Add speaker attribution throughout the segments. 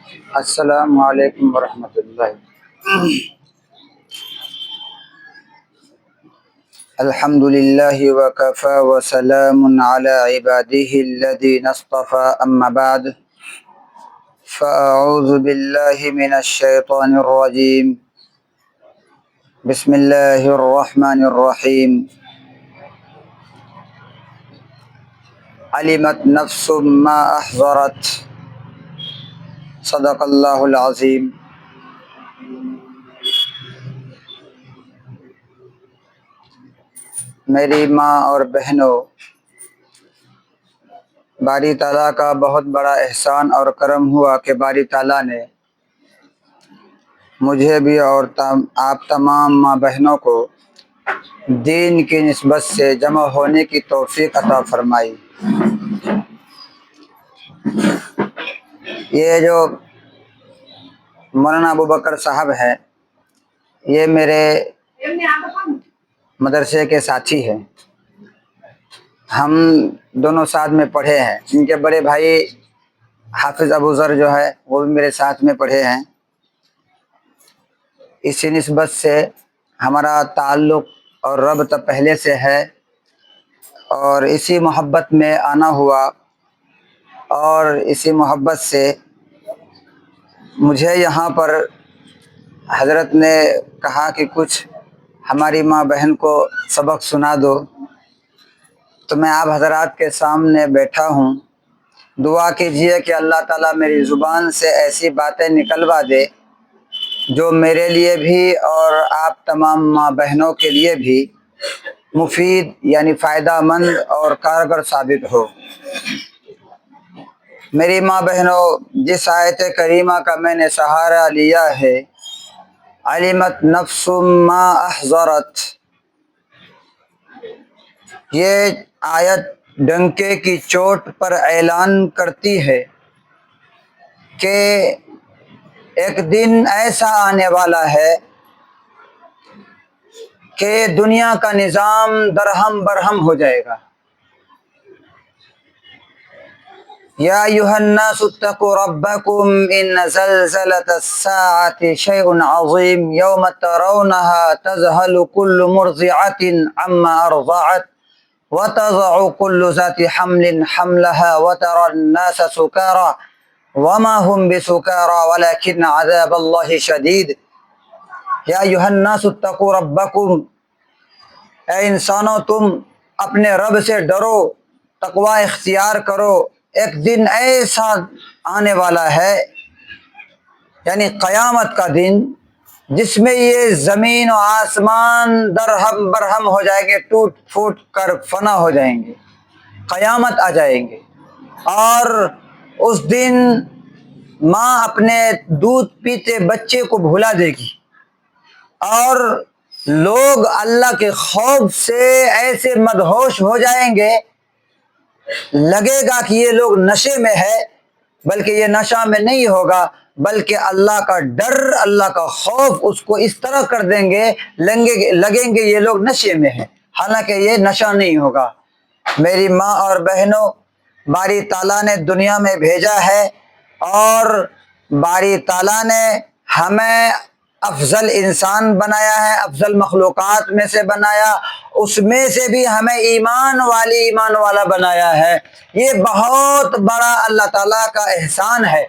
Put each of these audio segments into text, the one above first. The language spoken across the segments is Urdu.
Speaker 1: السلام علیکم ورحمۃ اللہ۔ الحمد للہ وکفی وسلام علی عبادہ الذین اصطفی، اما بعد فاعوذ باللہ من الشیطان الرجیم، بسم اللہ الرحمن الرحیم۔ علمت نفس ما احضرت، صدق اللہ العظیم۔ میری ماں اور بہنوں، باری تعالیٰ کا بہت بڑا احسان اور کرم ہوا کہ باری تعالیٰ نے مجھے بھی اور آپ تمام ماں بہنوں کو دین کی نسبت سے جمع ہونے کی توفیق عطا فرمائی۔ یہ جو مولانا ابوبکر صاحب ہے، یہ میرے مدرسے کے ساتھی ہیں، ہم دونوں ساتھ میں پڑھے ہیں۔ ان کے بڑے بھائی حافظ ابو ذر جو ہے وہ بھی میرے ساتھ میں پڑھے ہیں۔ اسی نسبت سے ہمارا تعلق اور ربط پہلے سے ہے، اور اسی محبت میں آنا ہوا، اور اسی محبت سے مجھے یہاں پر حضرت نے کہا کہ کچھ ہماری ماں بہن کو سبق سنا دو، تو میں آپ حضرات کے سامنے بیٹھا ہوں۔ دعا کیجئے کہ اللہ تعالیٰ میری زبان سے ایسی باتیں نکلوا دے جو میرے لیے بھی اور آپ تمام ماں بہنوں کے لیے بھی مفید یعنی فائدہ مند اور کارگر ثابت ہو۔ میری ماں بہنوں، جس آیت کریمہ کا میں نے سہارا لیا ہے، علمت نفس ما احضرت، یہ آیت ڈنکے کی چوٹ پر اعلان کرتی ہے کہ ایک دن ایسا آنے والا ہے کہ دنیا کا نظام درہم برہم ہو جائے گا۔ یا ایھا الناس اتقوا ربکم ان زلزلۃ الساعۃ شیء عظیم یوم ترونها تذہل کل مرضعۃ عما ارضعت وتضع كل ذات حمل حملها وترى الناس سكارى وما هم بسكارى ولكن عذاب الله شديد۔ یا ایھا الناس اتقوا ربکم، اے انسانوں تم اپنے رب سے ڈرو، تقوی اختیار کرو۔ ایک دن ایسا آنے والا ہے یعنی قیامت کا دن، جس میں یہ زمین و آسمان درہم برہم ہو جائیں گے، ٹوٹ پھوٹ کر فنا ہو جائیں گے، قیامت آ جائیں گے۔ اور اس دن ماں اپنے دودھ پیتے بچے کو بھلا دے گی، اور لوگ اللہ کے خوف سے ایسے مدہوش ہو جائیں گے، لگے گا کہ یہ لوگ نشے میں ہے، بلکہ یہ نشہ میں نہیں ہوگا، بلکہ اللہ کا ڈر، اللہ کا خوف اس کو اس طرح کر دیں گے، لگیں گے یہ لوگ نشے میں ہیں، حالانکہ یہ نشہ نہیں ہوگا۔ میری ماں اور بہنوں، باری تعالیٰ نے دنیا میں بھیجا ہے، اور باری تعالیٰ نے ہمیں افضل انسان بنایا ہے، افضل مخلوقات میں سے بنایا، اس میں سے بھی ہمیں ایمان والا بنایا ہے۔ یہ بہت بڑا اللہ تعالیٰ کا احسان ہے۔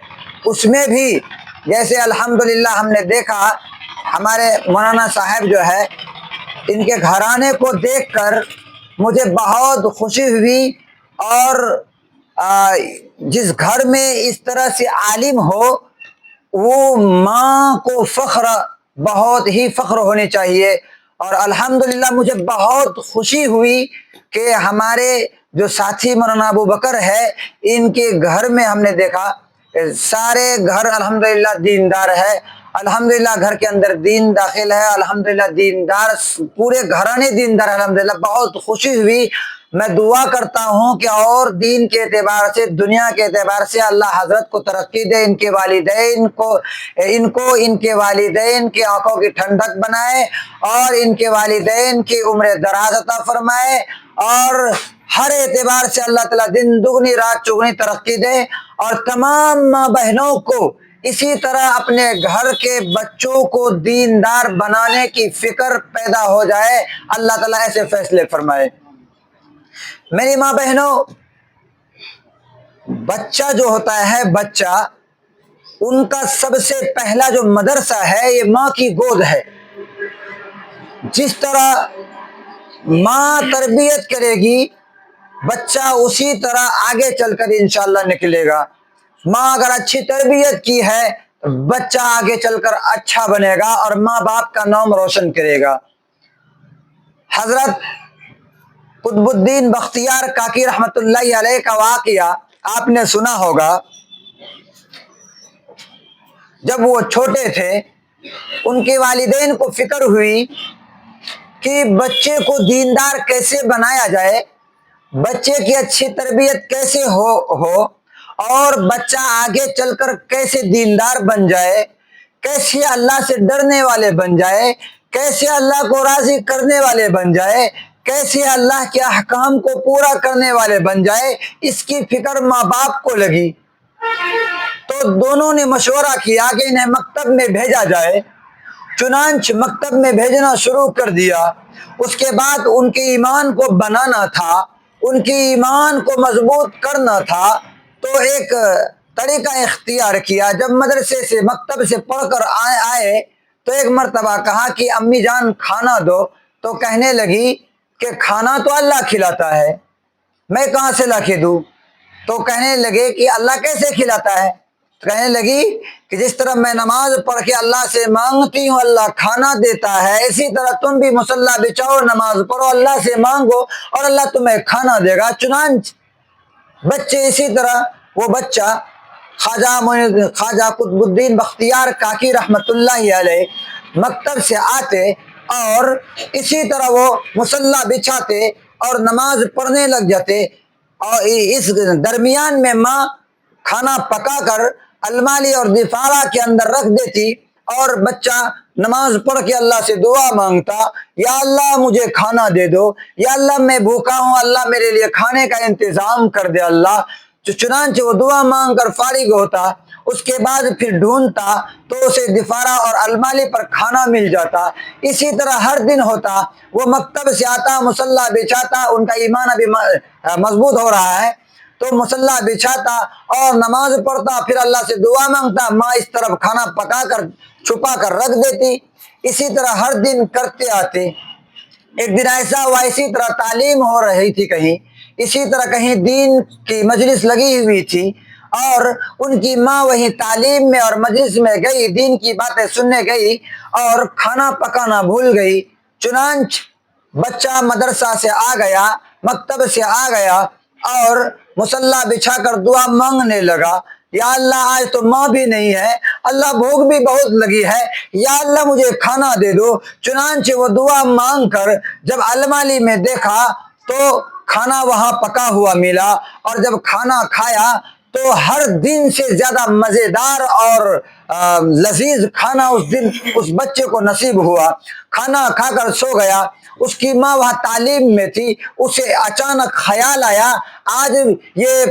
Speaker 1: اس میں بھی جیسے الحمدللہ ہم نے دیکھا، ہمارے مولانا صاحب جو ہے، ان کے گھرانے کو دیکھ کر مجھے بہت خوشی ہوئی، اور جس گھر میں اس طرح سے عالم ہو، وہ ماں کو بہت ہی فخر ہونی چاہیے۔ اور الحمدللہ مجھے بہت خوشی ہوئی کہ ہمارے جو ساتھی مولانا ابوبکر ہے، ان کے گھر میں ہم نے دیکھا سارے گھر الحمدللہ دیندار ہے، الحمدللہ گھر کے اندر دین داخل ہے، الحمدللہ دیندار، پورے گھرانے دیندار، الحمدللہ بہت خوشی ہوئی۔ میں دعا کرتا ہوں کہ اور دین کے اعتبار سے، دنیا کے اعتبار سے اللہ حضرت کو ترقی دے، ان کے والدین کو ان کے والدین کی آنکھوں کی ٹھنڈک بنائے، اور ان کے والدین کی عمر دراز عطا فرمائے، اور ہر اعتبار سے اللہ تعالیٰ دن دگنی رات چگنی ترقی دے، اور تمام ماں بہنوں کو اسی طرح اپنے گھر کے بچوں کو دیندار بنانے کی فکر پیدا ہو جائے، اللہ تعالیٰ ایسے فیصلے فرمائے۔ میری ماں بہنوں، بچہ جو ہوتا ہے، بچہ ان کا سب سے پہلا جو مدرسہ ہے یہ ماں کی گود ہے۔ جس طرح ماں تربیت کرے گی بچہ اسی طرح آگے چل کر انشاءاللہ نکلے گا۔ ماں اگر اچھی تربیت کی ہے تو بچہ آگے چل کر اچھا بنے گا اور ماں باپ کا نام روشن کرے گا۔ حضرت قطب الدین بختیار کاکی رحمت اللہ علیہ کا واقعہ آپ نے سنا ہوگا۔ جب وہ چھوٹے تھے ان کے والدین کو فکر ہوئی کہ بچے کو دیندار کیسے بنایا جائے، بچے کی اچھی تربیت کیسے ہو اور بچہ آگے چل کر کیسے دیندار بن جائے، کیسے اللہ سے ڈرنے والے بن جائے، کیسے اللہ کو راضی کرنے والے بن جائے، کیسے اللہ کے احکام کو پورا کرنے والے بن جائے، اس کی فکر ماں باپ کو لگی۔ تو دونوں نے مشورہ کیا کہ انہیں مکتب میں بھیجا جائے۔ چنانچہ مکتب میں بھیجنا شروع کر دیا۔ اس کے بعد ان کے ایمان کو بنانا تھا، ان کے ایمان کو مضبوط کرنا تھا، تو ایک طریقہ اختیار کیا۔ جب مدرسے سے مکتب سے پڑھ کر آئے تو ایک مرتبہ کہا کہ امی جان کھانا دو، تو کہنے لگی کہ کھانا تو اللہ کھلاتا ہے، میں کہاں سے لا کے دوں؟ تو کہنے لگے کہ اللہ کیسے کھلاتا ہے؟ کہنے لگی کہ جس طرح میں نماز پڑھ کے اللہ سے مانگتی ہوں اللہ کھانا دیتا ہے، اسی طرح تم بھی مصلی بچھاؤ، نماز پڑھو، اللہ سے مانگو اور اللہ تمہیں کھانا دے گا۔ چنانچہ بچے اسی طرح وہ بچہ خواجہ قطب الدین بختیار کاکی رحمت اللہ علیہ مکتب سے آتے اور اسی طرح وہ مصلی بچھاتے اور نماز پڑھنے لگ جاتے، اور اس درمیان میں ماں کھانا پکا کر الماری اور دفارہ کے اندر رکھ دیتی اور بچہ نماز پڑھ کے اللہ سے دعا مانگتا، یا اللہ مجھے کھانا دے دو، یا اللہ میں بھوکا ہوں، اللہ میرے لیے کھانے کا انتظام کر دے اللہ۔ چنانچہ وہ دعا مانگ کر فارغ ہوتا، اس کے بعد پھر ڈھونڈتا تو اسے دفارہ اور الماری پر کھانا مل جاتا۔ اسی طرح ہر دن ہوتا، وہ مکتب سے آتا، مصلی بچھاتا، ان کا ایمان ابھی مضبوط ہو رہا ہے تو مصلی بچھاتا اور نماز پڑھتا، پھر اللہ سے دعا مانگتا، ماں اس طرف کھانا پکا کر چھپا کر رکھ دیتی۔ اسی طرح ہر دن کرتے آتے۔ ایک دن ایسا ہوا، اسی طرح تعلیم ہو رہی تھی کہیں، اسی طرح کہیں دین کی مجلس لگی ہوئی تھی اور ان کی ماں وہیں تعلیم میں اور مجلس میں گئی، دین کی باتیں سننے گئی اور کھانا پکانا بھول گئی۔ چنانچہ بچہ مدرسہ سے آ گیا، مکتب سے آ گیا اور مصلی بچھا کر دعا مانگنے لگا، یا اللہ آج تو ماں بھی نہیں ہے، اللہ بھوک بھی بہت لگی ہے، یا اللہ مجھے کھانا دے دو۔ چنانچہ وہ دعا مانگ کر جب الماری میں دیکھا تو کھانا وہاں پکا ہوا ملا، اور جب کھانا کھایا تو ہر دن سے زیادہ مزیدار اور لذیذ کھانا اس دن اس بچے کو نصیب ہوا۔ کھانا کھا کر سو گیا۔ اس کی ماں وہاں تعلیم میں تھی، اسے اچانک خیال آیا آج یہ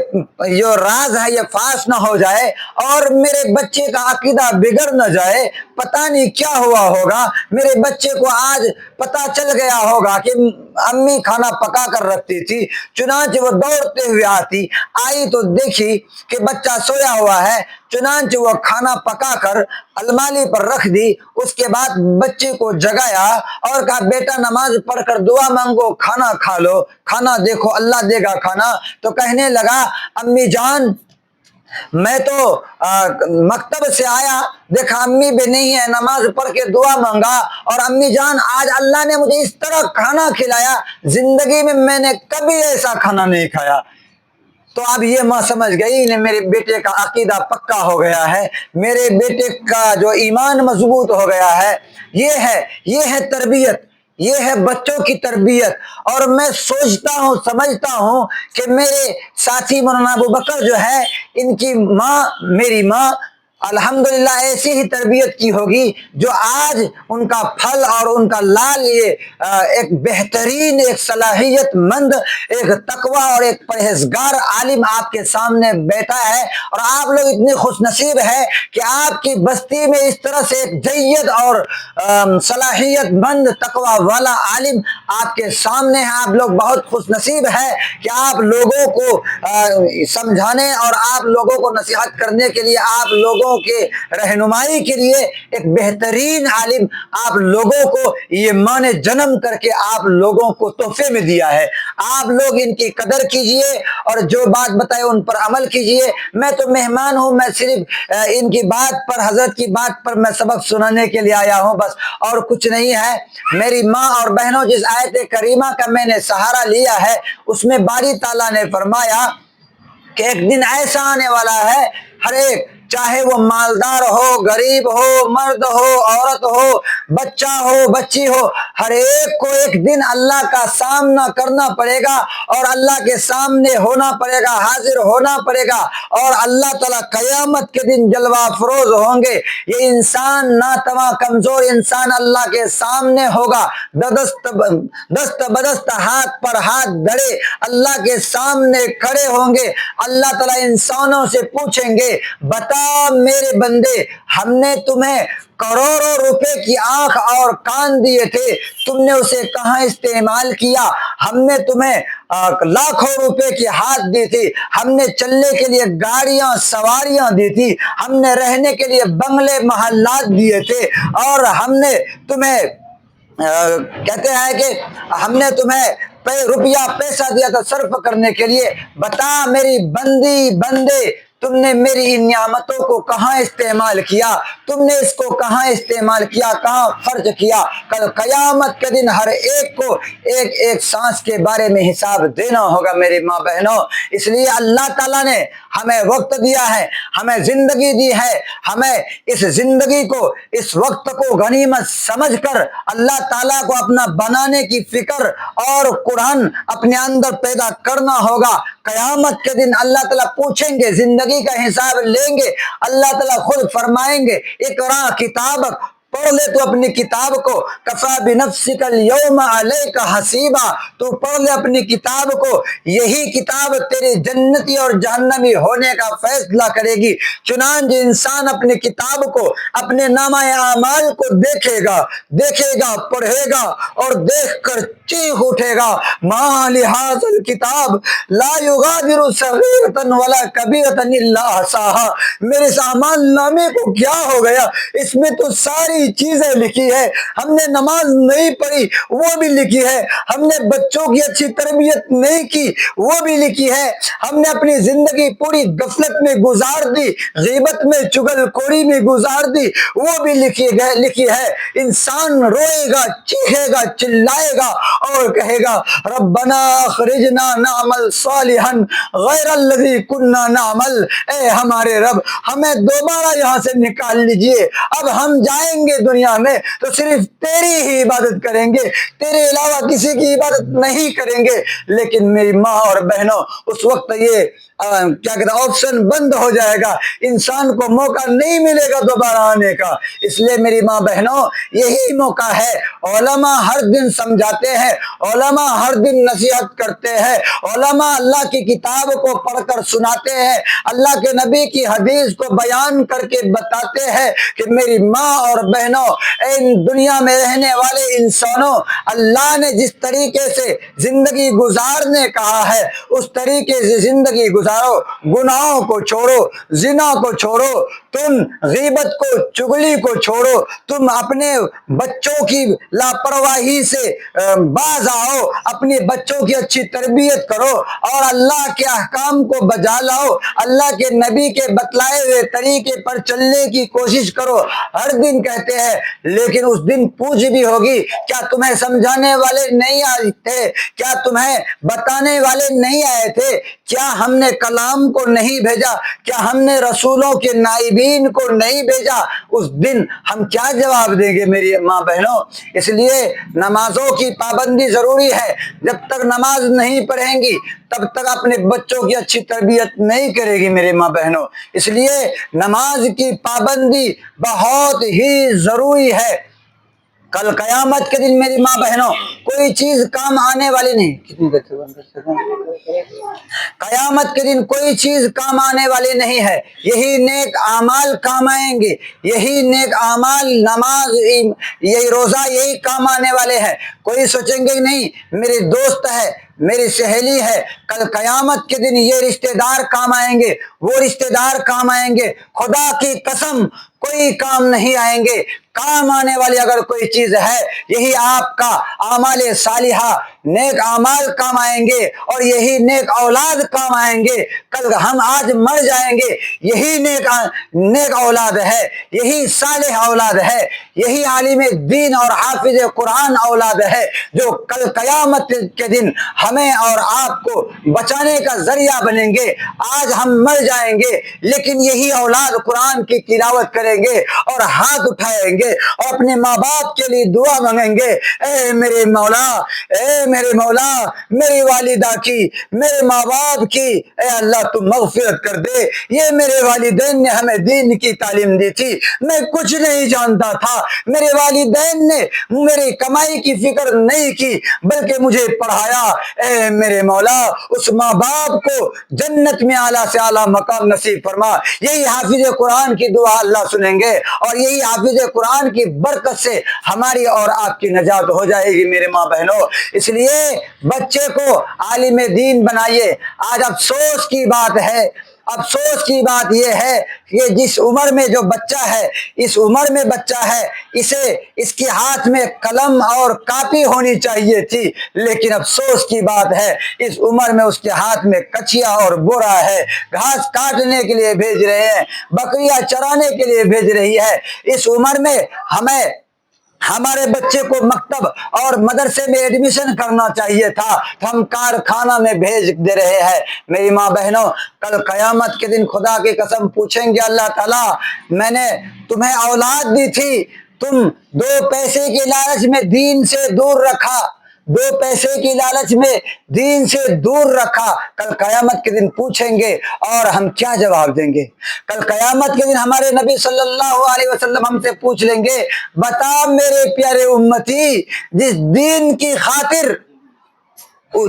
Speaker 1: جو راز ہے یہ فاش نہ ہو جائے اور میرے بچے کا عقیدہ بگڑ نہ جائے، پتہ نہیں کیا ہوا ہوگا، میرے بچے کو آج پتہ چل گیا ہوگا کہ امی کھانا پکا کر رکھتی تھی۔ چنانچہ وہ دوڑتے ہوئے آئی تو دیکھی کہ بچہ سویا ہوا ہے۔ چنانچہ وہ کھانا پکا کر الماری پر رکھ دی۔ اس کے بعد بچے کو جگایا اور کہا بیٹا نماز پڑھ کر دعا مانگو، کھانا کھا لو، کھانا دیکھو اللہ دے گا کھانا۔ تو کہنے لگا امی جان میں تو مکتب سے آیا، دیکھا امی بھی نہیں ہے، نماز پڑھ کے دعا مانگا اور امی جان آج اللہ نے مجھے اس طرح کھانا کھلایا، زندگی میں میں نے کبھی ایسا کھانا نہیں کھایا۔ تو اب یہ ماں سمجھ گئی میرے بیٹے کا عقیدہ پکا ہو گیا ہے، میرے بیٹے کا جو ایمان مضبوط ہو گیا ہے۔ یہ ہے تربیت، یہ ہے بچوں کی تربیت۔ اور میں سوچتا ہوں سمجھتا ہوں کہ میرے ساتھی مولانا ابو بکر جو ہے، ان کی ماں میری ماں الحمدللہ ایسی ہی تربیت کی ہوگی جو آج ان کا پھل اور ان کا لال یہ ایک بہترین، ایک صلاحیت مند، ایک تقوی اور ایک پرہیزگار عالم آپ کے سامنے بیٹھا ہے، اور آپ لوگ اتنے خوش نصیب ہیں کہ آپ کی بستی میں اس طرح سے ایک جید اور صلاحیت مند تقوی والا عالم آپ کے سامنے ہے۔ آپ لوگ بہت خوش نصیب ہے کہ آپ لوگوں کو سمجھانے اور آپ لوگوں کو نصیحت کرنے کے لیے، آپ لوگوں کے رہنمائی کے لیے ایک بہترین عالم آپ لوگوں کو یہ ماں نے جنم کر کے آپ لوگوں کو تحفے میں دیا ہے۔ آپ لوگ ان کی قدر کیجئے اور جو بات بتائے ان پر عمل کیجئے۔ میں تو مہمان ہوں، میں صرف ان کی بات پر، حضرت کی بات پر میں سبق سنانے کے لیے آیا ہوں بس، اور کچھ نہیں ہے۔ میری ماں اور بہنوں، جس آیت کریمہ کا میں نے سہارا لیا ہے اس میں باری تعالیٰ نے فرمایا کہ ایک دن ایسا آنے والا ہے، ہر ایک، چاہے وہ مالدار ہو، غریب ہو، مرد ہو، عورت ہو، بچہ ہو، بچی ہو، ہر ایک کو ایک دن اللہ کا سامنا کرنا پڑے گا اور اللہ کے سامنے ہونا پڑے گا، حاضر ہونا پڑے گا، اور اللہ تعالیٰ قیامت کے دن جلوہ افروز ہوں گے۔ یہ انسان ناتواں کمزور انسان اللہ کے سامنے ہوگا، دست بدست، ہاتھ پر ہاتھ دھرے اللہ کے سامنے کھڑے ہوں گے۔ اللہ تعالیٰ انسانوں سے پوچھیں گے، بتا میرے بندے، ہم نے تمہیں کروڑوں روپے کی آنکھ اور کان دیے تھے، تم نے اسے کہاں استعمال کیا؟ ہم نے تمہیں لاکھوں روپے کی ہاتھ دی تھی، ہم نے چلنے کے لیے گاڑیاں سواریاں دی تھی، ہم نے رہنے کے لیے بنگلے محلات دیے تھے، اور ہم نے تمہیں کہتے ہیں کہ ہم نے تمہیں روپیہ پیسہ دیا تھا صرف کرنے کے لیے۔ بتا میری بندے، تم نے میری ان نعمتوں کو کہاں استعمال کیا؟ تم نے اس کو کہاں استعمال کیا، کہاں خرچ کیا؟ کل قیامت کے دن ہر ایک کو ایک ایک سانس کے بارے میں حساب دینا ہوگا میری ماں بہنوں۔ اس لیے اللہ تعالیٰ نے ہمیں وقت دیا ہے، ہمیں زندگی دی ہے، ہمیں اس زندگی کو، اس وقت کو غنیمت سمجھ کر اللہ تعالیٰ کو اپنا بنانے کی فکر اور قرآن اپنے اندر پیدا کرنا ہوگا۔ قیامت کے دن اللہ تعالیٰ پوچھیں گے، زندگی کا حساب لیں گے، اللہ تعالیٰ خود فرمائیں گے، اقرا کتابک، پڑھ لے تو اپنی کتاب کو، کفا بنفسک اليوم علیک حسیبا، تو پڑھ لے اپنی کتاب کو، یہی کتاب تیرے جنتی اور جہنمی ہونے کا فیصلہ کرے گی۔ چنانچہ انسان اپنی کتاب کو، اپنے نامہ اعمال کو دیکھے گا، پڑھے گا، اور دیکھ کر چیخ اٹھے گا، ما لہذا الکتاب لا یغادر صغیرۃ ولا کبیرۃ الا احصاها، میرے اعمال نامے کو کیا ہو گیا، اس میں تو ساری چیزیں لکھی ہے، ہم نے نماز نہیں پڑھی وہ بھی لکھی ہے، ہم نے بچوں کی اچھی تربیت نہیں کی وہ بھی لکھی ہے، ہم نے اپنی زندگی پوری غفلت میں گزار دی، غیبت میں، چغل خوری میں گزار دی وہ بھی لکھی ہے۔ انسان روئے گا، چیخے گا، چلائے گا اور کہے گا، ربنا اخرجنا نعمل صالحا غیر الذی کننا نعمل، اے ہمارے رب ہمیں دوبارہ یہاں سے نکال لیجئے، اب ہم جائیں گے دنیا میں تو صرف تیری ہی عبادت کریں گے، تیرے علاوہ کسی کی عبادت نہیں کریں گے۔ لیکن میری ماں اور بہنوں، اس وقت یہ کیا کہتے ہیں، آپشن بند ہو جائے گا، انسان کو موقع نہیں ملے گا دوبارہ آنے کا۔ اس لیے میری ماں بہنوں، یہی موقع ہے، علماء ہر دن سمجھاتے ہیں، علماء ہر دن نصیحت کرتے ہیں، علماء اللہ کی کتاب کو پڑھ کر سناتے ہیں، اللہ کے نبی کی حدیث کو بیان کر کے بتاتے ہیں کہ میری ماں اور بہنوں، ان دنیا میں رہنے والے انسانوں، اللہ نے جس طریقے سے زندگی گزارنے کہا ہے اس طریقے سے زندگی گزارو، گناہوں کو چھوڑو، زنا کو چھوڑو، تم غیبت کو، چغلی کو چھوڑو، تم اپنے بچوں کی لاپرواہی سے باز آؤ، اپنے بچوں کی اچھی تربیت کرو اور اللہ کے احکام کو بجا لاؤ، اللہ کے نبی کے بتلائے ہوئے طریقے پر چلنے کی کوشش کرو۔ ہر دن کہتے ہیں، لیکن اس دن پوچھ بھی ہوگی، کیا تمہیں سمجھانے والے نہیں آئے تھے؟ کیا تمہیں بتانے والے نہیں آئے تھے؟ کیا ہم نے کلام کو نہیں بھیجا؟ کیا ہم نے رسولوں کے نائبین کو نہیں بھیجا؟ اس دن ہم کیا جواب دیں گے میری ماں بہنوں؟ اس لیے نمازوں کی پابندی ضروری ہے۔ جب تک نماز نہیں پڑھیں گی تب تک اپنے بچوں کی اچھی تربیت نہیں کرے گی میرے ماں بہنوں۔ اس لیے نماز کی پابندی بہت ہی ضروری ہے۔ کل قیامت کے دن میری ماں بہنوں کوئی چیز کام آنے والی نہیں، کتنی دیر سے بند کر سکتے ہیں؟ قیامت کے دن کوئی چیز کام آنے والی نہیں ہے، یہی نیک اعمال کام آئیں گے، یہی نیک اعمال، نماز، یہی روزہ، یہی کام آنے والے ہیں۔ کوئی سوچیں گے نہیں میری دوست ہے، میری سہیلی ہے، کل قیامت کے دن یہ رشتہ دار کام آئیں گے، وہ رشتہ دار کام آئیں گے۔ خدا کی قسم کوئی کام نہیں آئیں گے۔ کام آنے والی اگر کوئی چیز ہے یہی آپ کا اعمال صالحہ، نیک اعمال کام آئیں گے، اور یہی نیک اولاد کام آئیں گے۔ کل ہم آج مر جائیں گے، یہی نیک اولاد ہے، یہی صالح اولاد ہے، یہی عالم دین اور حافظ قرآن اولاد ہے جو کل قیامت کے دن ہمیں اور آپ کو بچانے کا ذریعہ بنیں گے۔ آج ہم مر جائیں گے لیکن یہی اولاد قرآن کی تلاوت کریں گے اور ہاتھ اٹھائیں گے اور اپنے ماں باپ کے لیے دعا مانگیں گے، اے میرے مولا، اے میرے مولا، میری والدہ کی، میرے ماں باپ کی اے اللہ تو مغفرت کر دے۔ یہ میرے والدین نے ہمیں دین کی تعلیم دی تھی، میں کچھ نہیں جانتا تھا، میرے والدین نے میری کمائی کی فکر نہیں کی بلکہ مجھے پڑھایا۔ اے میرے مولا اس ماں باپ کو جنت میں اعلیٰ سے اعلیٰ مقام نصیب فرما۔ یہی حافظ قرآن کی دعا اللہ سنیں گے اور یہی حافظ قرآن کی برکت سے ہماری اور آپ کی نجات ہو جائے گی میرے ماں بہنوں۔ اس لیے بچے کو عالم دین بنائیے۔ آج افسوس کی بات ہے، افسوس کی بات یہ ہے کہ جس عمر میں جو بچہ ہے، اس عمر میں بچہ ہے، اس کے ہاتھ میں قلم اور کاپی ہونی چاہیے تھی، لیکن افسوس کی بات ہے اس عمر میں اس کے ہاتھ میں کچیا اور بورا ہے۔ گھاس کاٹنے کے لیے بھیج رہے ہیں، بکریاں چرانے کے لیے بھیج رہی ہے۔ اس عمر میں ہمیں ہمارے بچے کو مکتب اور مدرسے میں ایڈمیشن کرنا چاہیے تھا، ہم کارخانہ میں بھیج دے رہے ہیں۔ میری ماں بہنوں کل قیامت کے دن خدا کی قسم پوچھیں گے اللہ تعالیٰ، میں نے تمہیں اولاد دی تھی، تم 2 پیسے کے لالچ میں دین سے دور رکھا، 2 پیسے کی لالچ میں دین سے دور رکھا۔ کل قیامت کے دن پوچھیں گے اور ہم کیا جواب دیں گے؟ کل قیامت کے دن ہمارے نبی صلی اللہ علیہ وسلم ہم سے پوچھ لیں گے، بتا میرے پیارے امتی، جس دین کی خاطر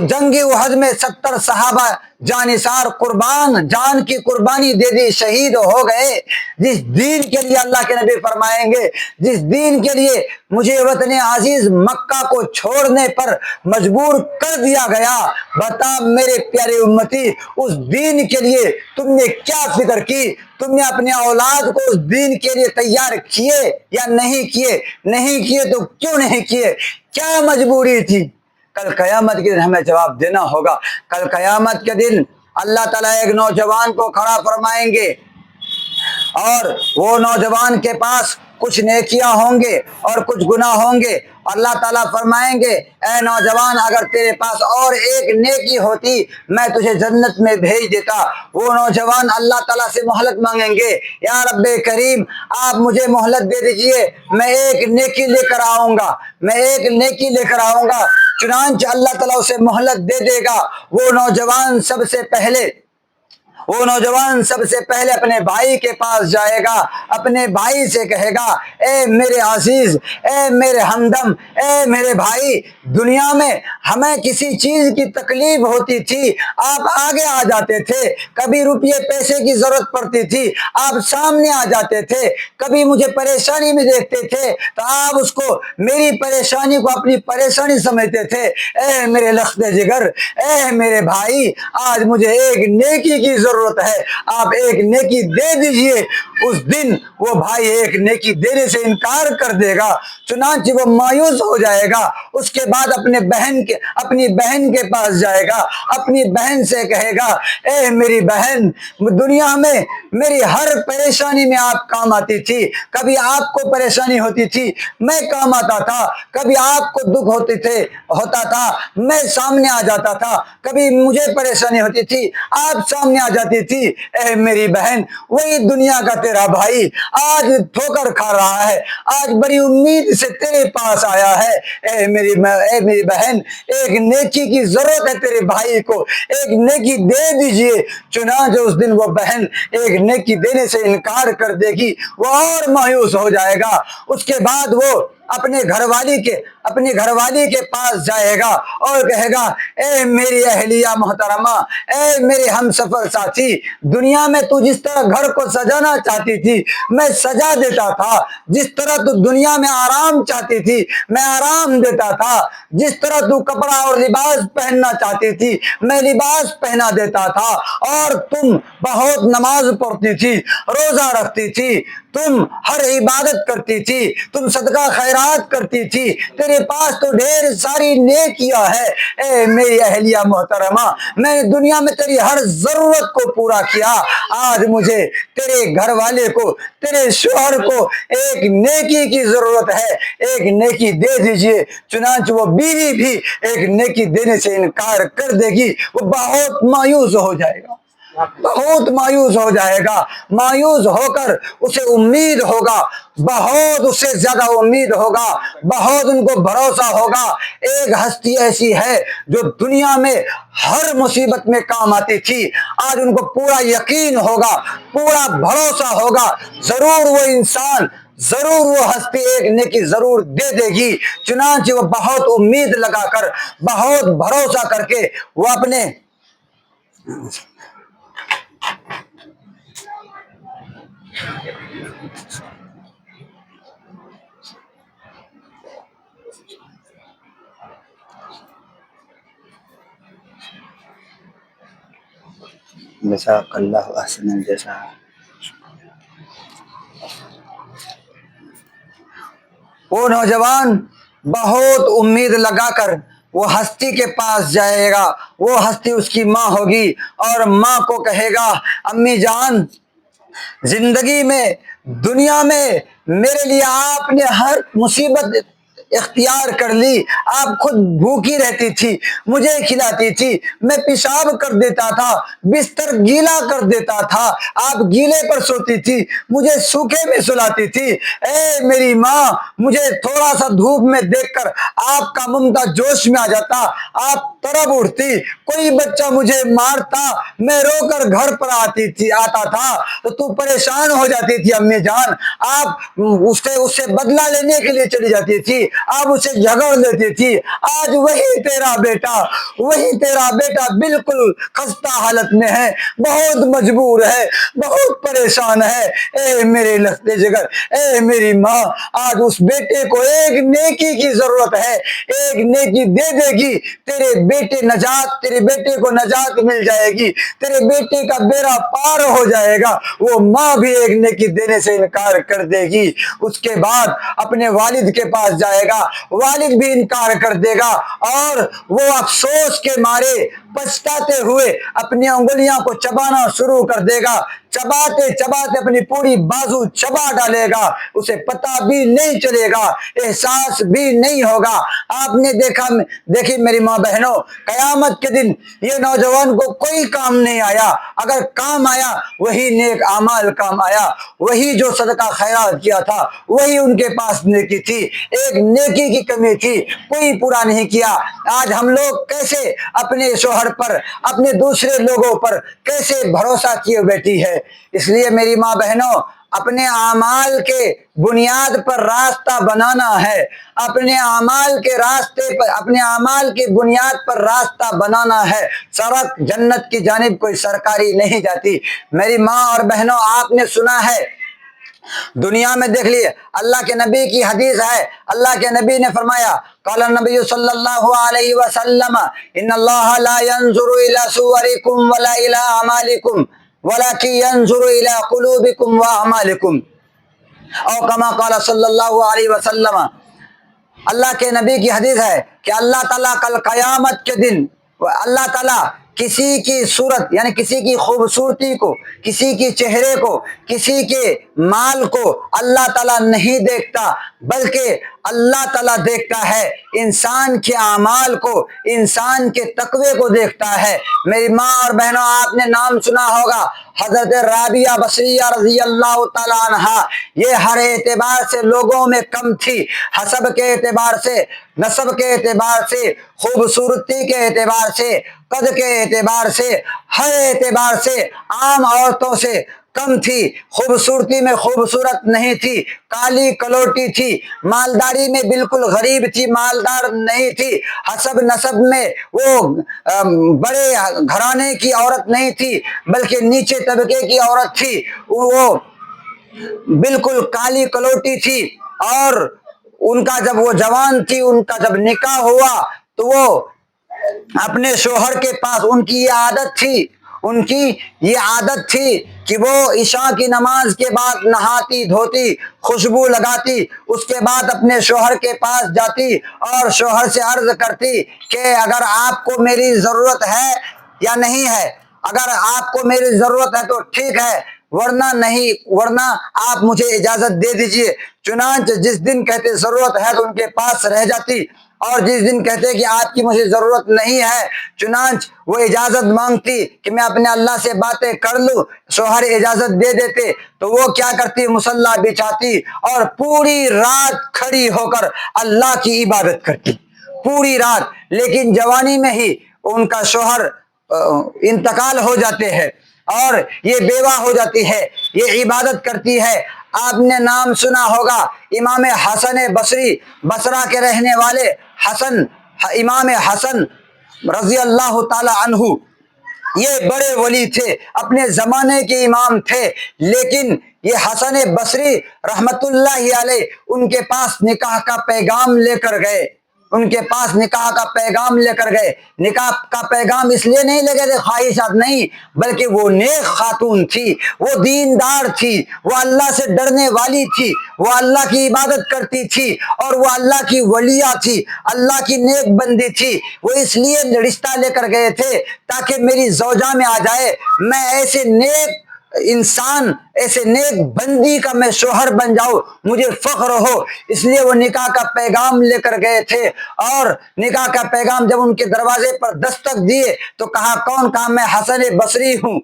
Speaker 1: جنگ احد میں 70 صحابہ جانثار قربان، جان کی قربانی دے دی، شہید ہو گئے، جس دین کے لیے اللہ کے نبی فرمائیں گے جس دین کے لیے مجھے وطن عزیز مکہ کو چھوڑنے پر مجبور کر دیا گیا، بتا میرے پیارے امتی اس دین کے لیے تم نے کیا فکر کی؟ تم نے اپنے اولاد کو اس دین کے لیے تیار کیے یا نہیں کیے؟ نہیں کیے تو کیوں نہیں کیے؟ کیا مجبوری تھی؟ کل قیامت کے دن ہمیں جواب دینا ہوگا۔ کل قیامت کے دن اللہ تعالیٰ ایک نوجوان کو کھڑا فرمائیں گے اور وہ نوجوان کے پاس کچھ نیکیاں ہوں گے اور کچھ گناہ ہوں گے۔ اللہ تعالیٰ فرمائیں گے، اے نوجوان اگر تیرے پاس اور ایک نیکی ہوتی میں تجھے جنت میں بھیج دیتا۔ وہ نوجوان اللہ تعالیٰ سے مہلت مانگیں گے، یا رب کریم آپ مجھے مہلت دے دیجئے، میں ایک نیکی لے کر آؤں گا، میں ایک نیکی لے کر آؤں گا۔ چنانچہ اللہ تعالیٰ اسے مہلت دے دے گا۔ وہ نوجوان سب سے پہلے اپنے بھائی کے پاس جائے گا، اپنے بھائی سے کہے گا، اے میرے عزیز، اے میرے ہمدم، اے میرے بھائی، دنیا میں ہمیں کسی چیز کی تکلیف ہوتی تھی آپ آگے آ جاتے تھے، کبھی روپیے پیسے کی ضرورت پڑتی تھی آپ سامنے آ جاتے تھے، کبھی مجھے پریشانی میں دیکھتے تھے تو آپ اس کو، میری پریشانی کو اپنی پریشانی سمجھتے تھے۔ اے میرے لخت جگر، اے میرے بھائی، آج مجھے ایک نیکی کی ضرورت ہے، آپ ایک نیکی دے دیجئے۔ اس دن وہ بھائی ایک نیکی دینے سے انکار کر دے گا، چنانچہ وہ مایوس ہو جائے گا، اس کے بعد اپنی بہن کے پاس جائے گا، اپنی بہن سے کہے گا اے میری بہن، دنیا میں میری ہر پریشانی میں آپ کام آتی تھی، کبھی آپ کو پریشانی ہوتی تھی میں کام آتا تھا، کبھی آپ کو دکھ ہوتا تھا میں سامنے آ جاتا تھا، کبھی مجھے پریشانی ہوتی تھی آپ سامنے آ جاتی تھی۔ اے میری بہن، وہی دنیا کا تیرا بھائی آج ٹھوکر کھا رہا ہے، آج بڑی امید سے تیرے پاس آیا ہے۔ اے میری بہن، ایک نیکی کی ضرورت ہے تیرے بھائی کو، ایک نیکی دے دیجئے۔ چنانچہ اس دن وہ بہن ایک نیکی دینے سے انکار کر دے گی، وہ اور مایوس ہو جائے گا۔ اس کے بعد وہ اپنے گھر والی کے پاس جائے گا اور کہے گا اے میری اہلیہ محترمہ، اے میرے ہم سفر ساتھی، دنیا میں تو جس طرح گھر کو سجانا چاہتی تھی میں سجا دیتا تھا، جس طرح تو دنیا میں آرام چاہتی تھی میں آرام دیتا تھا، جس طرح تو کپڑا اور لباس پہننا چاہتی تھی میں لباس پہنا دیتا تھا، اور تم بہت نماز پڑھتی تھی، روزہ رکھتی تھی، تم ہر عبادت کرتی تھی، تم صدقہ خیرات کرتی تھی، تیرے پاس تو ڈھیر ساری نیکیاں ہے۔ اے میری اہلیہ محترمہ، میں نے دنیا میں تیری ہر ضرورت کو پورا کیا، آج مجھے تیرے گھر والے کو، تیرے شوہر کو ایک نیکی کی ضرورت ہے، ایک نیکی دے دیجئے۔ چنانچہ وہ بیوی بھی ایک نیکی دینے سے انکار کر دے گی، وہ بہت مایوس ہو جائے گا، بہت مایوس ہو جائے گا، مایوس ہو کر اسے امید ہوگا، بہت اس سے زیادہ امید ہوگا، بہت ان کو بھروسہ ہوگا۔ ایک ہستی ایسی ہے جو دنیا میں ہر مصیبت میں کام آتی تھی، آج ان کو پورا یقین ہوگا، پورا بھروسہ ہوگا، ضرور وہ انسان، ضرور وہ ہستی ایک نیکی ضرور دے دے گی۔ چنانچہ وہ بہت امید لگا کر، بہت بھروسہ کر کے وہ اپنے جزاک اللہ احسن الجزا۔ وہ نوجوان بہت امید لگا کر وہ ہستی کے پاس جائے گا، وہ ہستی اس کی ماں ہوگی، اور ماں کو کہے گا امی جان، زندگی میں، دنیا میں میرے لیے آپ نے ہر مصیبت اختیار کر لی، آپ خود بھوکی رہتی تھی، مجھے کھلاتی تھی، میں پیشاب کر دیتا تھا، بستر گیلا کر دیتا تھا، آپ گیلے پر سوتی تھی، مجھے سوکھے میں سلاتی تھی۔ اے میری ماں، مجھے تھوڑا سا دھوپ میں دیکھ کر آپ کا ممتا جوش میں آ جاتا، آپ تڑپ اٹھتی، کوئی بچہ مجھے مارتا میں رو کر گھر پر آتا تھا تو تو پریشان ہو جاتی تھی امی جان، آپ اس سے بدلہ لینے کے لیے چلی جاتی تھی، آپ اسے جھگڑ لیتی تھی۔ آج وہی تیرا بیٹا بالکل خستہ حالت میں ہے، بہت مجبور ہے، بہت پریشان ہے۔ اے میرے لختے جگر، اے میری ماں، آج اس بیٹے کو ایک نیکی کی ضرورت ہے، ایک نیکی دے دے گی، تیرے بیٹے کو نجات مل جائے گی، تیرے بیٹے کا بیڑا پار ہو جائے گا۔ وہ ماں بھی ایک نیکی دینے سے انکار کر دے گی، اس کے بعد اپنے والد کے پاس جائے گا، والد بھی انکار کر دے گا، اور وہ افسوس کے مارے پچھتاتے ہوئے اپنی انگلیاں کو چبانا شروع کر دے گا، چباتے چباتے اپنی پوری بازو چبا ڈالے گا، اسے پتہ بھی نہیں چلے گا، احساس بھی نہیں ہوگا۔ آپ نے دیکھی میری ماں بہنوں، قیامت کے دن یہ نوجوان کو کوئی کام نہیں آیا، اگر کام آیا وہی نیک اعمال کام آیا، وہی جو صدقہ خیرات کیا تھا وہی ان کے پاس نیکی تھی، ایک نیکی کی کمی تھی، کوئی پورا نہیں کیا۔ آج ہم لوگ کیسے اپنے شوہر پر، اپنے دوسرے لوگوں پر کیسے بھروسہ کیے بیٹھی ہے۔ اس لیے میری ماں بہنوں، اپنے اعمال کے بنیاد پر راستہ بنانا ہے، اپنے اعمال کے بنیاد پر راستہ بنانا ہے۔ سڑک جنت کی جانب کوئی سرکاری نہیں جاتی۔ میری ماں اور بہنوں، آپ نے سنا ہے، دنیا میں دیکھ لیے، اللہ کے نبی کی حدیث ہے، اللہ کے نبی نے فرمایا، قال النبی صلی اللہ علیہ وسلم ان اللہ لا ينظر الى صورکم ولا الى اعمالکم ولكن ينظر الى قلوبکم واعمالکم، او کما قال صلی اللہ علیہ وسلم۔ اللہ کے نبی کی حدیث ہے کہ اللہ تعالیٰ کل قیامت کے دن اللہ تعالیٰ کسی کی صورت یعنی کسی کی خوبصورتی کو، کسی کی چہرے کو، کسی کے مال کو اللہ تعالیٰ نہیں دیکھتا، بلکہ اللہ تعالیٰ دیکھتا ہے انسان کے اعمال کو، انسان کے تقوی کو دیکھتا ہے۔ میری ماں اور بہنوں، آپ نے نام سنا ہوگا حضرت رابعہ بصریہ رضی اللہ تعالیٰ عنہا۔ یہ ہر اعتبار سے لوگوں میں کم تھی، حسب کے اعتبار سے، نسب کے اعتبار سے، خوبصورتی کے اعتبار سے، قد کے اعتبار سے، ہر اعتبار سے عام عورتوں سے کم تھی۔ خوبصورتی میں خوبصورت نہیں تھی، کالی کلوٹی تھی، مالداری میں بالکل غریب تھی، مالدار نہیں تھی، حسب نسب میں وہ بڑے گھرانے کی عورت نہیں تھی بلکہ نیچے طبقے کی عورت تھی، وہ بالکل کالی کلوٹی تھی۔ اور ان کا جب وہ جوان تھی، ان کا جب نکاح ہوا تو وہ اپنے شوہر کے پاس، ان کی یہ عادت تھی کہ وہ عشاء کی نماز کے بعد نہاتی دھوتی، خوشبو لگاتی، اس کے بعد اپنے شوہر کے پاس جاتی اور شوہر سے عرض کرتی کہ اگر آپ کو میری ضرورت ہے یا نہیں ہے، اگر آپ کو میری ضرورت ہے تو ٹھیک ہے، ورنہ آپ مجھے اجازت دے دیجئے۔ چنانچہ جس دن کہتے ضرورت ہے تو ان کے پاس رہ جاتی، اور جس دن کہتے کہ آپ کی مجھے ضرورت نہیں ہے، چنانچہ وہ اجازت مانگتی کہ میں اپنے اللہ سے باتیں کر لوں، شوہر اجازت دے دیتے تو وہ کیا کرتی، مصلی بچھاتی اور پوری رات کھڑی ہو کر اللہ کی عبادت کرتی، پوری رات۔ لیکن جوانی میں ہی ان کا شوہر انتقال ہو جاتے ہیں اور یہ بیوہ ہو جاتی ہے، یہ عبادت کرتی ہے۔ آپ نے نام سنا ہوگا امام حسن بصری، بصرہ کے رہنے والے امام حسن رضی اللہ تعالی عنہ۔ یہ بڑے ولی تھے، اپنے زمانے کے امام تھے، لیکن یہ حسن بصری رحمت اللہ علیہ ان کے پاس نکاح کا پیغام لے کر گئے، نکاح کا پیغام اس لیے نہیں لگے تھے خواہشات نہیں، بلکہ وہ نیک خاتون تھی، وہ دیندار تھی، وہ اللہ سے ڈرنے والی تھی، وہ اللہ کی عبادت کرتی تھی اور وہ اللہ کی ولیہ تھی، اللہ کی نیک بندی تھی۔ وہ اس لیے رشتہ لے کر گئے تھے تاکہ میری زوجہ میں آ جائے، میں ایسے نیک انسان، ایسے نیک بندی کا میں شوہر بن جاؤں، مجھے فخر ہو۔ اس لیے وہ نکاح کا پیغام لے کر گئے تھے، اور نکاح کا پیغام جب ان کے دروازے پر دستک دیے تو کہا کون؟ کہا میں حسن بصری ہوں۔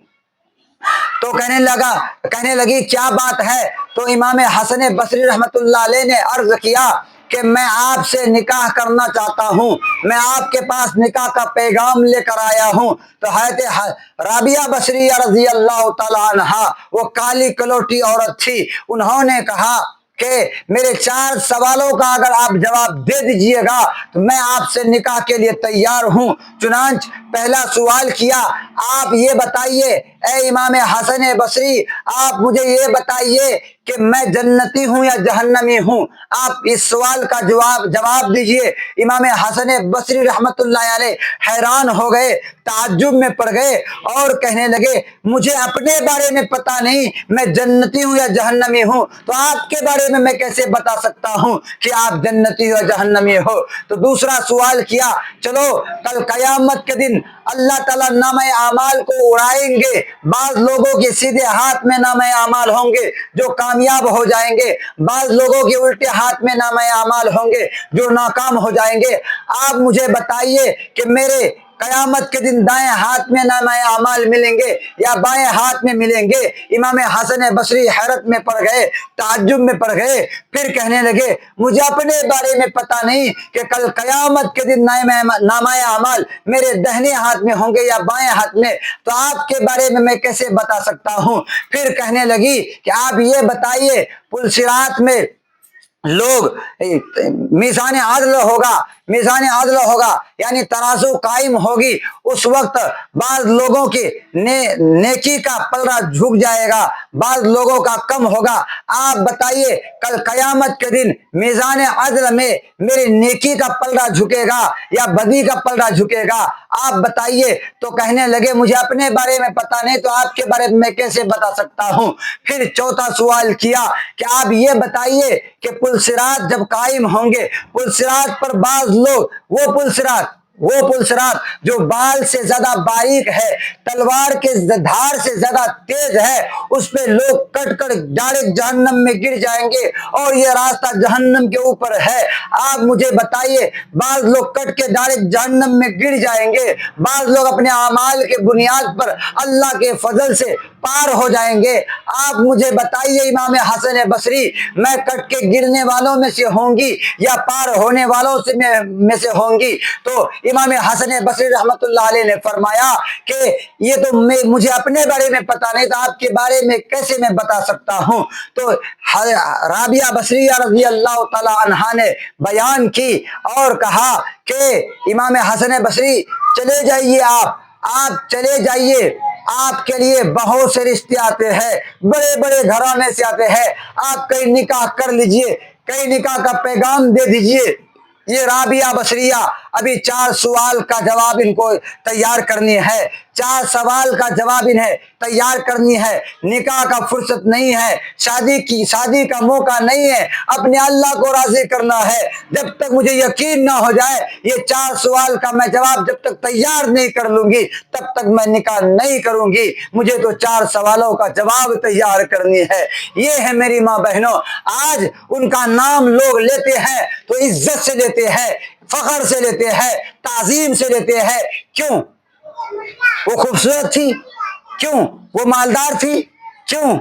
Speaker 1: تو کہنے لگی کیا بات ہے؟ تو امام حسن بصری رحمت اللہ علیہ نے عرض کیا کہ میں آپ سے نکاح کرنا چاہتا ہوں، میں آپ کے پاس نکاح کا پیغام لے کر آیا ہوں۔ تو حضرت رابعہ بصریہ رضی اللہ تعالی عنہا، وہ کالی کلوٹی عورت تھی، انہوں نے کہا کہ میرے 4 سوالوں کا اگر آپ جواب دے دیجئے گا تو میں آپ سے نکاح کے لیے تیار ہوں۔ چنانچہ پہلا سوال کیا، آپ یہ بتائیے اے امام حسن بصری، آپ مجھے یہ بتائیے کہ میں جنتی ہوں یا جہنمی ہوں؟ آپ اس سوال کا جواب دیجئے۔ امام حسن بصری رحمت اللہ علیہ حیران ہو گئے، تعجب میں پڑ گئے اور کہنے لگے مجھے اپنے بارے میں پتا نہیں میں جنتی ہوں یا جہنمی ہوں، تو آپ کے بارے میں کیسے بتا سکتا ہوں کہ آپ جنتی ہو یا جہنمی ہو؟ تو دوسرا سوال کیا، چلو کل قیامت کے دن اللہ تعالیٰ نامہ اعمال کو اڑائیں گے، بعض لوگوں کے سیدھے ہاتھ میں نامہ اعمال ہوں گے جو کامیاب ہو جائیں گے، بعض لوگوں کے الٹے ہاتھ میں نامہ اعمال ہوں گے جو ناکام ہو جائیں گے۔ آپ مجھے بتائیے کہ میرے قیامت کے دن دائیں ہاتھ میں نامہ اعمال ملیں گے یا بائیں ہاتھ میں ملیں گے؟ امام حسن بصری حیرت میں پڑ گئے، تعجب میں پڑ گئے، پھر کہنے لگے مجھے اپنے بارے میں پتا نہیں کہ کل قیامت کے دن نامہ اعمال میرے دہنے ہاتھ میں ہوں گے یا بائیں ہاتھ میں، تو آپ کے بارے میں کیسے بتا سکتا ہوں؟ پھر کہنے لگی کہ آپ یہ بتائیے پل صراط میں لوگ میزان عدل ہوگا یعنی ترازو قائم ہوگی، اس وقت بعض لوگوں کی نیکی کا پلڑا جھک جائے گا، بعض لوگوں کا کم ہوگا۔ آپ بتائیے کل قیامت کے دن میزان عدل میں میری نیکی کا پلڑا جھکے گا یا بدی کا پلڑا جھکے گا؟ آپ بتائیے۔ تو کہنے لگے مجھے اپنے بارے میں پتا نہیں، تو آپ کے بارے میں کیسے بتا سکتا ہوں؟ پھر چوتھا سوال کیا کہ آپ یہ بتائیے کہ پلسرات جب قائم ہوں گے، پلسرات پر بعض لوگ وہ پلسرات جو بال سے زیادہ باریک ہے، تلوار کے دھار سے زیادہ تیز ہے، اس پہ لوگ کٹ کر ڈائریکٹ جہنم میں گر جائیں گے، اور یہ راستہ جہنم کے اوپر ہے۔ آپ مجھے بتائیے، بعض لوگ کٹ کے ڈائریکٹ جہنم میں گر جائیں گے، بعض لوگ اپنے اعمال کے بنیاد پر اللہ کے فضل سے پار ہو جائیں گے۔ آپ مجھے بتائیے امام حسن بصری میں کٹ کے گرنے والوں میں سے ہوں گی یا پار ہونے والوں میں سے ہوں گی؟ تو امام حسن بصری رحمت اللہ علیہ نے فرمایا کہ یہ تو مجھے اپنے بارے میں پتا نہیں تھا، آپ کے بارے میں کیسے میں بتا سکتا ہوں؟ تو رابعہ بصریہ رضی اللہ تعالی عنہا نے بیان کی اور کہا کہ امام حسن بصری چلے جائیے، آپ چلے جائیے، آپ کے لیے بہت سے رشتے آتے ہیں، بڑے بڑے گھرانے سے آتے ہیں، آپ کئی نکاح کر لیجئے، کئی نکاح کا پیغام دے دیجئے۔ یہ رابعہ بصریہ ابھی 4 سوال کا جواب ان کو تیار کرنی ہے، 4 سوال کا جواب انہیں تیار کرنی ہے۔ نکاح کا فرصت نہیں ہے، شادی کا موقع نہیں ہے، اپنے اللہ کو راضی کرنا ہے۔ جب تک مجھے یقین نہ ہو جائے یہ 4 سوال کا میں جواب جب تک تیار نہیں کر لوں گی تب تک میں نکاح نہیں کروں گی، مجھے تو 4 سوالوں کا جواب تیار کرنی ہے۔ یہ ہے میری ماں بہنوں، آج ان کا نام لوگ لیتے ہیں تو عزت سے لیتے ہیں، فخر سے لیتے ہیں، تعظیم سے لیتے ہیں۔ کیوں؟ وہ خوبصورت تھی؟ کیوں؟ وہ مالدار تھی؟ کیوں؟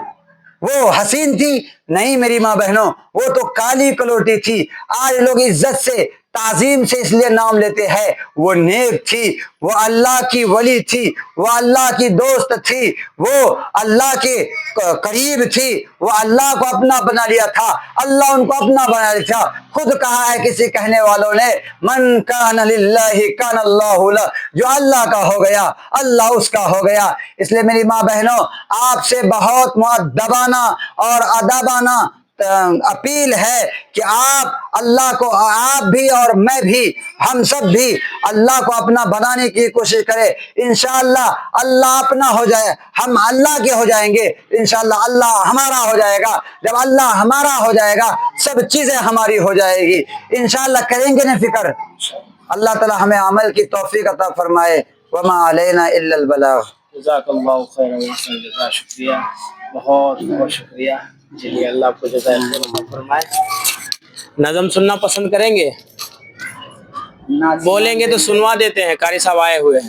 Speaker 1: وہ حسین تھی؟ نہیں میری ماں بہنوں، وہ تو کالی کلوٹی تھی۔ آج لوگ عزت سے، تعظیم سے اس لیے نام لیتے ہیں، وہ نیک تھی، وہ اللہ کی ولی تھی، وہ اللہ کی دوست تھی، وہ اللہ کے قریب تھی، وہ اللہ کو اپنا بنا لیا تھا، اللہ ان کو اپنا بنا لیا تھا۔ خود کہا ہے کسی کہنے والوں نے، من کان للہ کان اللہ لہ، جو اللہ کا ہو گیا اللہ اس کا ہو گیا۔ اس لیے میری ماں بہنوں، آپ سے بہت مؤدبانہ اور ادبانہ اپیل ہے کہ آپ اللہ کو، آپ بھی اور میں بھی، ہم سب بھی اللہ کو اپنا بنانے کی کوشش کریں۔ انشاءاللہ اللہ اپنا ہو جائے، ہم اللہ کے ہو جائیں گے، انشاءاللہ اللہ ہمارا ہو جائے گا۔ جب اللہ ہمارا ہو جائے گا سب چیزیں ہماری ہو جائے گی، انشاءاللہ کریں گے نا فکر۔ اللہ تعالی ہمیں عمل کی توفیق عطا فرمائے۔ وما علینا الا البلاغ۔
Speaker 2: جزاک اللہ خیر، جزاک شکریہ، بہت بہت شکریہ۔ چلیے اللہ آپ کو جزائے خیر فرمائے۔ نظم سننا پسند کریں گے؟ بولیں گے تو سنوا دیتے ہیں، قاری صاحب آئے ہوئے ہیں۔